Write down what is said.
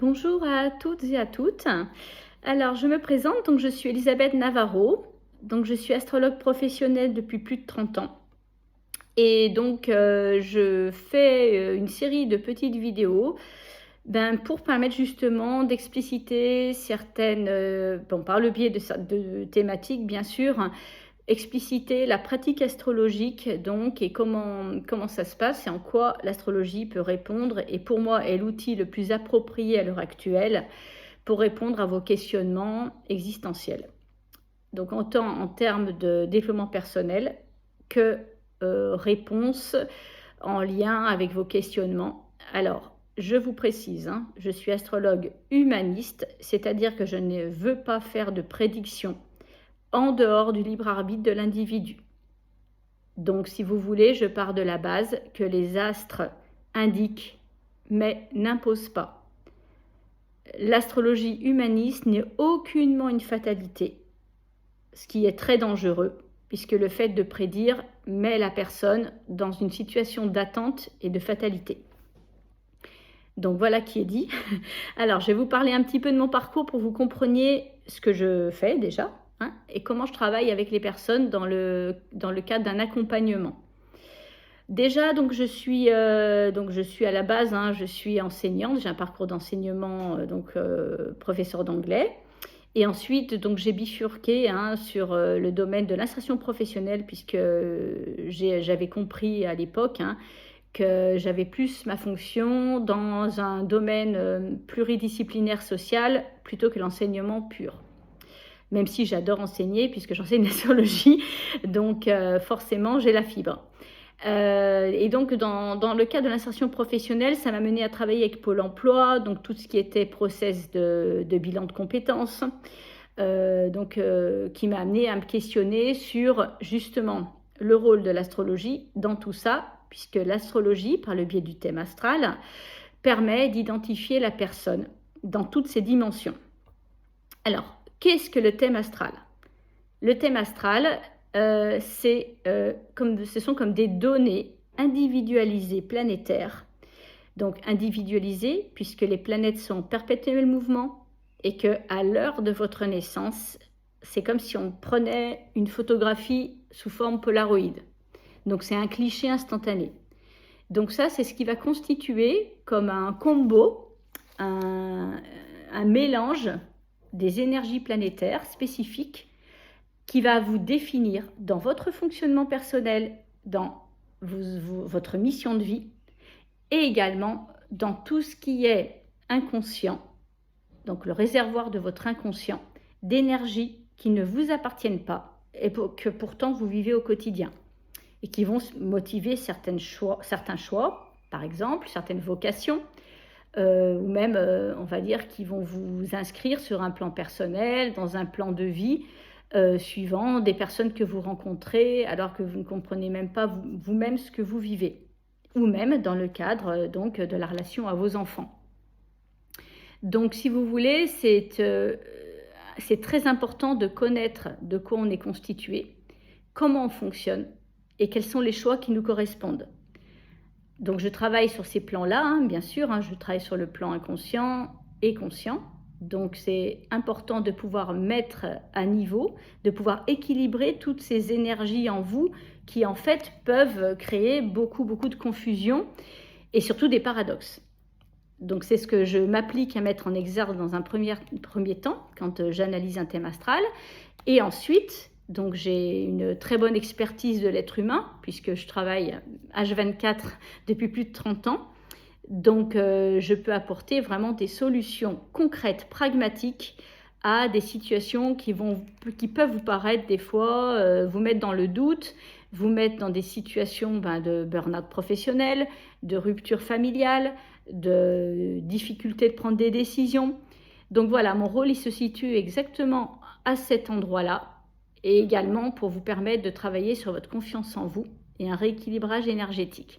Bonjour à toutes et à toutes. Alors, je me présente, donc je suis Elisabeth Navarro, donc je suis astrologue professionnelle depuis plus de 30 ans. Et donc, je fais une série de petites vidéos pour permettre justement d'expliciter certaines, bon, par le biais de thématiques bien sûr, expliciter la pratique astrologique donc et comment ça se passe et en quoi l'astrologie peut répondre et pour moi est l'outil le plus approprié à l'heure actuelle pour répondre à vos questionnements existentiels. Donc autant en termes de développement personnel que réponse en lien avec vos questionnements. Alors, je vous précise, je suis astrologue humaniste, c'est-à-dire que je ne veux pas faire de prédictions en dehors du libre arbitre de l'individu. Donc, si vous voulez, je pars de la base que les astres indiquent, mais n'imposent pas. L'astrologie humaniste n'est aucunement une fatalité, ce qui est très dangereux, puisque le fait de prédire met la personne dans une situation d'attente et de fatalité. Donc voilà qui est dit. Alors, je vais vous parler un petit peu de mon parcours pour que vous compreniez ce que je fais déjà, et comment je travaille avec les personnes dans le cadre d'un accompagnement. Déjà, donc je suis à la base, je suis enseignante, j'ai un parcours d'enseignement, professeur d'anglais. Et ensuite, donc j'ai bifurqué sur le domaine de l'insertion professionnelle, puisque j'avais compris à l'époque que j'avais plus ma fonction dans un domaine pluridisciplinaire social plutôt que l'enseignement pur. Même si j'adore enseigner puisque j'enseigne l'astrologie, donc forcément j'ai la fibre. Et donc dans le cadre de l'insertion professionnelle, ça m'a mené à travailler avec Pôle emploi, donc tout ce qui était process de bilan de compétences, qui m'a amené à me questionner sur justement le rôle de l'astrologie dans tout ça, puisque l'astrologie, par le biais du thème astral, permet d'identifier la personne dans toutes ses dimensions. Alors, qu'est-ce que le thème astral? Le thème astral, ce sont comme des données individualisées planétaires. Donc individualisées puisque les planètes sont en perpétuel mouvement et qu'à l'heure de votre naissance, c'est comme si on prenait une photographie sous forme Polaroid. Donc c'est un cliché instantané. Donc ça, c'est ce qui va constituer comme un combo, un mélange des énergies planétaires spécifiques qui va vous définir dans votre fonctionnement personnel, dans votre mission de vie et également dans tout ce qui est inconscient, donc le réservoir de votre inconscient, d'énergie qui ne vous appartiennent pas et que pourtant vous vivez au quotidien et qui vont motiver certains choix, par exemple, certaines vocations, ou même, on va dire, qui vont vous inscrire sur un plan personnel, dans un plan de vie, suivant des personnes que vous rencontrez alors que vous ne comprenez même pas vous-même ce que vous vivez, ou même dans le cadre de la relation à vos enfants. Donc si vous voulez, c'est très important de connaître de quoi on est constitué, comment on fonctionne et quels sont les choix qui nous correspondent. Donc je travaille sur ces plans-là, bien sûr, je travaille sur le plan inconscient et conscient. Donc c'est important de pouvoir mettre à niveau, de pouvoir équilibrer toutes ces énergies en vous qui en fait peuvent créer beaucoup de confusion et surtout des paradoxes. Donc c'est ce que je m'applique à mettre en exergue dans un premier temps quand j'analyse un thème astral. Et ensuite, donc j'ai une très bonne expertise de l'être humain puisque je travaille H24 depuis plus de 30 ans. Donc je peux apporter vraiment des solutions concrètes, pragmatiques à des situations qui peuvent vous paraître des fois, vous mettre dans le doute, vous mettre dans des situations de burn-out professionnel, de rupture familiale, de difficulté de prendre des décisions. Donc voilà, mon rôle il se situe exactement à cet endroit-là et également pour vous permettre de travailler sur votre confiance en vous et un rééquilibrage énergétique.